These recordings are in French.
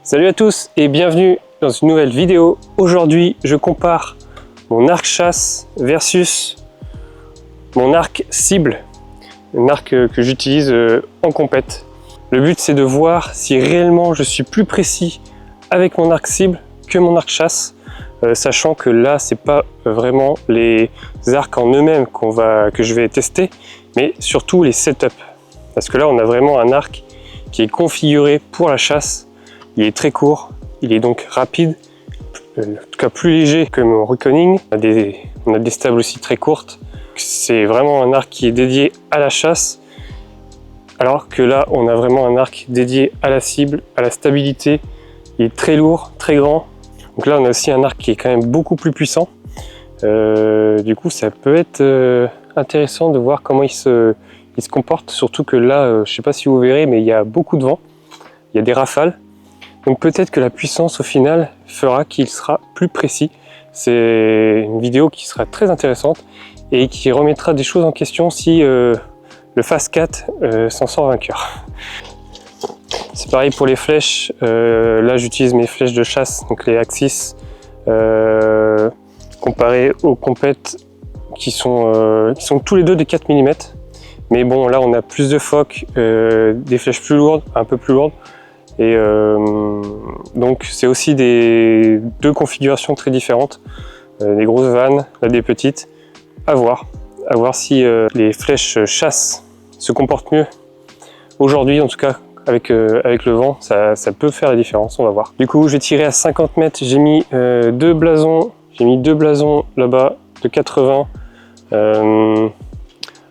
Salut à tous et bienvenue dans une nouvelle vidéo. Aujourd'hui, je compare mon arc chasse versus mon arc cible, un arc que j'utilise en compète. Le but, c'est de voir si réellement je suis plus précis avec mon arc cible que mon arc chasse, sachant que là, c'est pas vraiment les arcs en eux-mêmes que je vais tester, mais surtout les setups. Parce que là, on a vraiment un arc qui est configuré pour la chasse. Il est très court, il est donc rapide, en tout cas plus léger que mon Reckoning. On a des stables aussi très courtes. C'est vraiment un arc qui est dédié à la chasse, alors que là on a vraiment un arc dédié à la cible, à la stabilité. Il est très lourd, très grand. Donc là on a aussi un arc qui est quand même beaucoup plus puissant. Du coup ça peut être intéressant de voir comment il se comporte, surtout que là, je ne sais pas si vous verrez, mais il y a beaucoup de vent, il y a des rafales. Donc peut-être que la puissance au final fera qu'il sera plus précis. C'est une vidéo qui sera très intéressante et qui remettra des choses en question si le Phase 4 s'en sort vainqueur. C'est pareil pour les flèches. Là j'utilise mes flèches de chasse, donc les Axis, comparées aux compètes qui sont tous les deux des 4 mm. Mais bon, là on a plus de phoques, des flèches plus lourdes, un peu plus lourdes. Et donc c'est aussi deux configurations très différentes, des grosses vannes, là des petites. À voir si les flèches chasse se comportent mieux aujourd'hui, en tout cas avec le vent, ça peut faire la différence, on va voir. Du coup je vais tirer à 50 mètres, j'ai mis deux blasons là-bas de 80.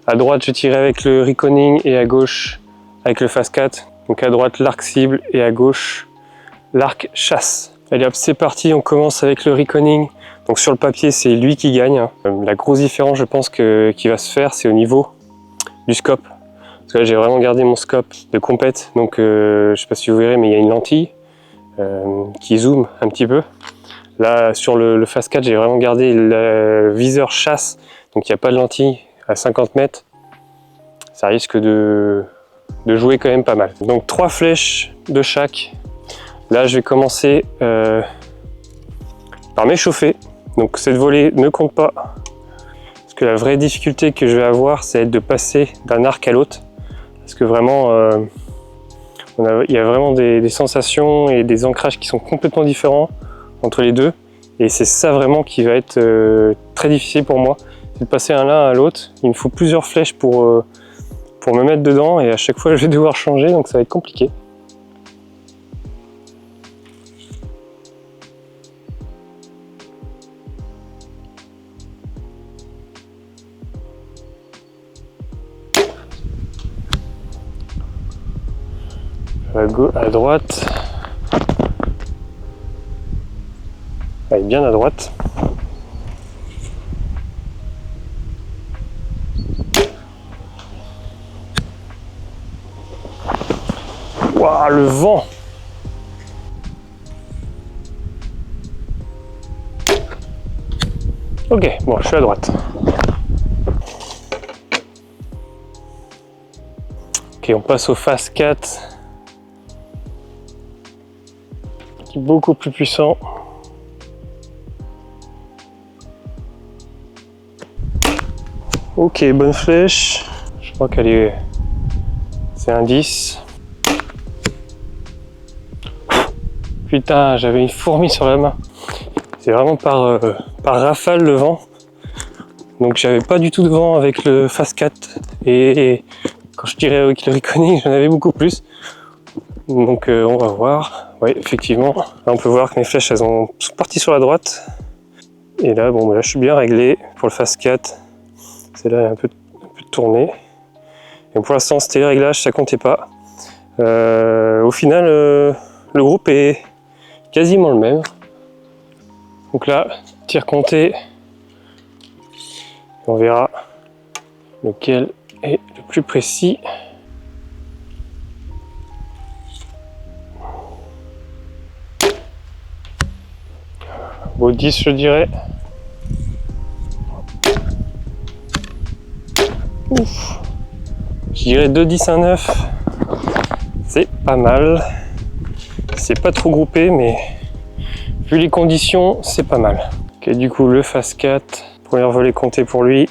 À droite je tirais avec le Reckoning et à gauche avec le Phase 4. Donc à droite l'arc cible et à gauche l'arc chasse. Allez hop, c'est parti, on commence avec le Reckoning. Donc sur le papier c'est lui qui gagne. La grosse différence je pense qui va se faire, c'est au niveau du scope. Parce que là j'ai vraiment gardé mon scope de compète. Donc je sais pas si vous verrez, mais il y a une lentille qui zoome un petit peu. Là sur le Phase 4 j'ai vraiment gardé le viseur chasse. Donc il n'y a pas de lentille à 50 mètres. Ça risque de jouer quand même pas mal. Donc 3 flèches de chaque. Là je vais commencer par m'échauffer. Donc cette volée ne compte pas. Parce que la vraie difficulté que je vais avoir, c'est de passer d'un arc à l'autre. Parce que vraiment, il y a vraiment des sensations et des ancrages qui sont complètement différents entre les deux. Et c'est ça vraiment qui va être très difficile pour moi. C'est de passer d'un l'un à l'autre. Il me faut plusieurs flèches pour me mettre dedans, et à chaque fois je vais devoir changer, donc ça va être compliqué. À droite. Allez, bien à droite. Waouh, le vent! Ok, bon, je suis à droite. Ok, on passe au Phase 4. Qui est beaucoup plus puissant. Ok, bonne flèche. Je crois qu'elle est... C'est un 10. Putain, j'avais une fourmi sur la main. C'est vraiment par rafale le vent. Donc j'avais pas du tout de vent avec le Phase 4. Et quand je tirais avec le Reckoning, j'en avais beaucoup plus. Donc on va voir. Oui, effectivement. Là on peut voir que mes flèches elles sont parties sur la droite. Et là, bon, là je suis bien réglé pour le Phase 4. Celle-là est un peu tournée. Et pour l'instant, c'était les réglages, ça comptait pas. Au final, le groupe est quasiment le même. Donc là, tir compté, on verra lequel est le plus précis. Au 10 je dirais. Ouf. Je dirais 2, 10, 1, 9. C'est pas mal. C'est pas trop groupé, mais vu les conditions, c'est pas mal. Ok, du coup, le Phase 4, premier volet compté pour lui.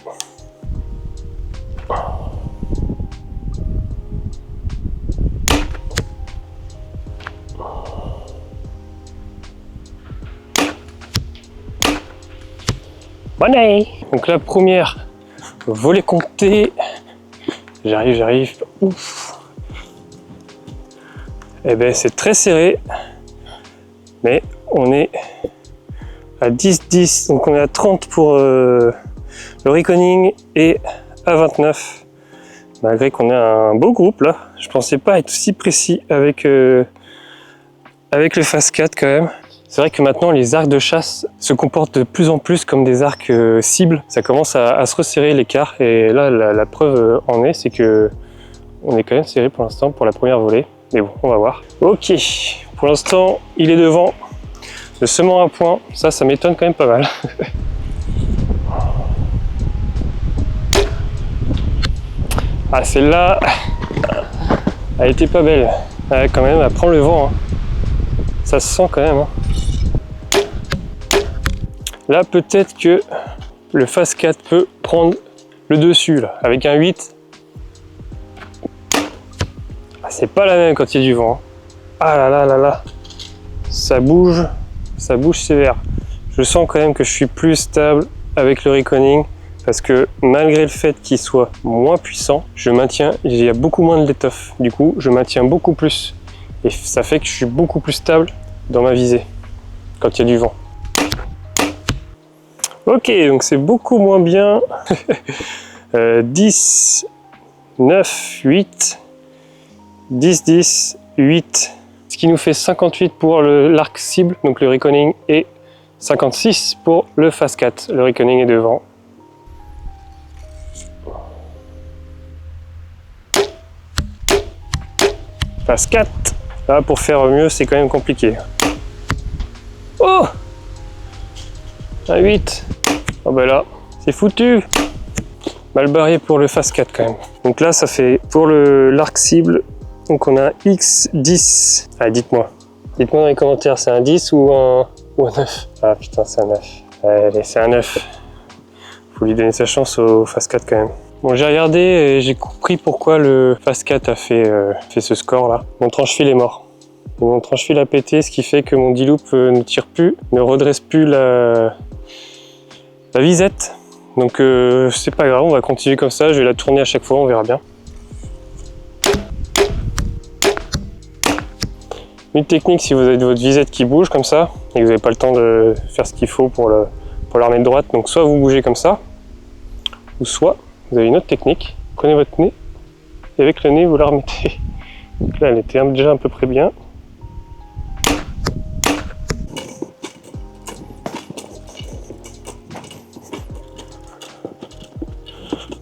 Money. Donc la première, volet compté. J'arrive. Ouf. Eh ben c'est très serré, mais on est à 10-10, donc on est à 30 pour le Reckoning et à 29. Malgré qu'on ait un beau groupe là, je pensais pas être si précis avec le Phase 4 quand même. C'est vrai que maintenant les arcs de chasse se comportent de plus en plus comme des arcs cibles. Ça commence à se resserrer l'écart et là la preuve en est, c'est que on est quand même serré pour l'instant pour la première volée. Mais bon, on va voir. Ok, pour l'instant il est devant. Le semant à point, ça m'étonne quand même pas mal. Ah, celle-là, elle était pas belle. Ouais, quand même, elle prend le vent. Hein. Ça se sent quand même. Hein. Là, peut-être que le Phase 4 peut prendre le dessus, là, avec un 8. Ah, c'est pas la même quand il y a du vent. Hein. Ah là là là là. Ça bouge sévère. Je sens quand même que je suis plus stable avec le Reckoning. Parce que malgré le fait qu'il soit moins puissant, il y a beaucoup moins de l'étoffe. Du coup, je maintiens beaucoup plus. Et ça fait que je suis beaucoup plus stable dans ma visée quand il y a du vent. Ok, donc c'est beaucoup moins bien. 10, 9, 8, 10, 10, 8. Ce qui nous fait 58 pour l'arc cible, donc le Reckoning, et 56 pour le Phase 4. Le Reckoning est devant. Phase 4. Là, pour faire mieux, c'est quand même compliqué. Oh! Un 8. Oh ben là, c'est foutu. Mal barré pour le Phase 4 quand même. Donc là, ça fait pour l'arc cible. Donc on a un X10. Ah, dites-moi. Dites-moi dans les commentaires, c'est un 10 ou un 9? Ah putain, c'est un 9. Allez, c'est un 9. Faut lui donner sa chance au Phase 4 quand même. Bon, j'ai regardé et j'ai compris pourquoi le Phase 4 a fait ce score là. Mon tranche-fil est mort. Et mon tranche-fil a pété, ce qui fait que mon D-loop ne tire plus, ne redresse plus la visette. Donc c'est pas grave, on va continuer comme ça, je vais la tourner à chaque fois, on verra bien. Une technique, si vous avez votre visette qui bouge comme ça, et que vous n'avez pas le temps de faire ce qu'il faut pour la remettre droite, donc soit vous bougez comme ça, ou soit vous avez une autre technique, prenez votre nez, et avec le nez vous la remettez. Donc là elle était déjà à peu près bien.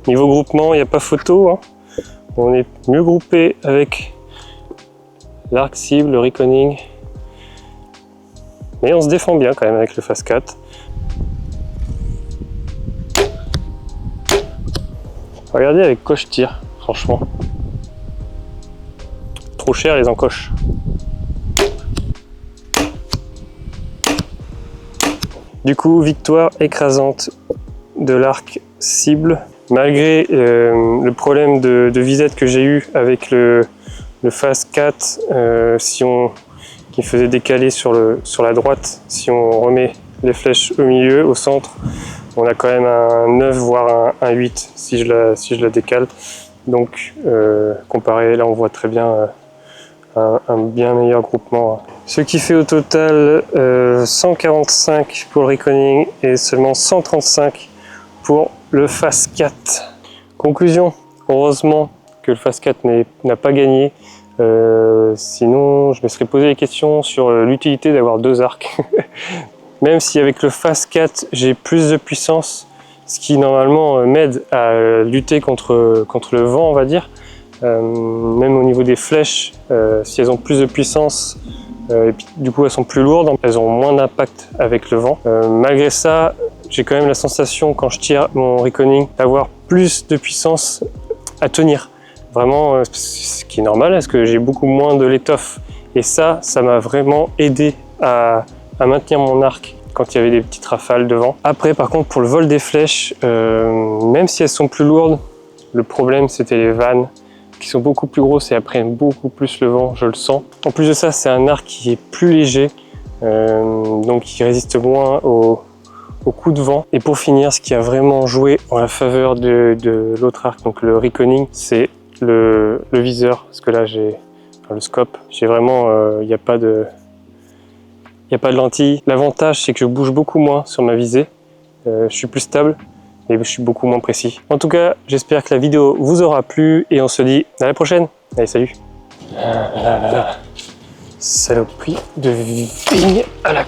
Niveau groupement, il n'y a pas photo, hein. On est mieux groupé avec l'arc cible, le Reckoning. Mais on se défend bien quand même avec le Phase 4. Regardez avec quoi je tire, franchement. Trop cher les encoches. Du coup, victoire écrasante de l'arc cible. Malgré le problème de visette que j'ai eu avec le Phase 4, qui faisait décaler sur la droite, si on remet les flèches au milieu, au centre, on a quand même un 9 voire un 8 si je la décale. Donc comparé, là on voit très bien un bien meilleur groupement. Ce qui fait au total 145 pour le Reckoning et seulement 135 pour le Phase 4. Conclusion, heureusement que le Phase 4 n'a pas gagné. Sinon, je me serais posé des questions sur l'utilité d'avoir deux arcs. Même si avec le Phase 4, j'ai plus de puissance, ce qui normalement m'aide à lutter contre le vent, on va dire. Même au niveau des flèches, si elles ont plus de puissance, et puis, du coup elles sont plus lourdes, elles ont moins d'impact avec le vent. Malgré ça, j'ai quand même la sensation quand je tire mon Reckoning d'avoir plus de puissance à tenir. Vraiment, ce qui est normal, parce que j'ai beaucoup moins de l'étoffe Et ça m'a vraiment aidé à maintenir mon arc quand il y avait des petites rafales de vent. Après, par contre, pour le vol des flèches, même si elles sont plus lourdes, le problème c'était les vannes qui sont beaucoup plus grosses et elles prennent beaucoup plus le vent, je le sens. En plus de ça, c'est un arc qui est plus léger, donc il résiste moins aux coups de vent. Et pour finir, ce qui a vraiment joué en la faveur de l'autre arc, donc le Reconing, c'est le viseur, parce que là j'ai le scope, j'ai vraiment, il n'y a pas de lentilles. L'avantage, c'est que je bouge beaucoup moins sur ma visée, je suis plus stable et je suis beaucoup moins précis. En tout cas, j'espère que la vidéo vous aura plu et on se dit à la prochaine. Allez, salut. Saloperie de vigne à la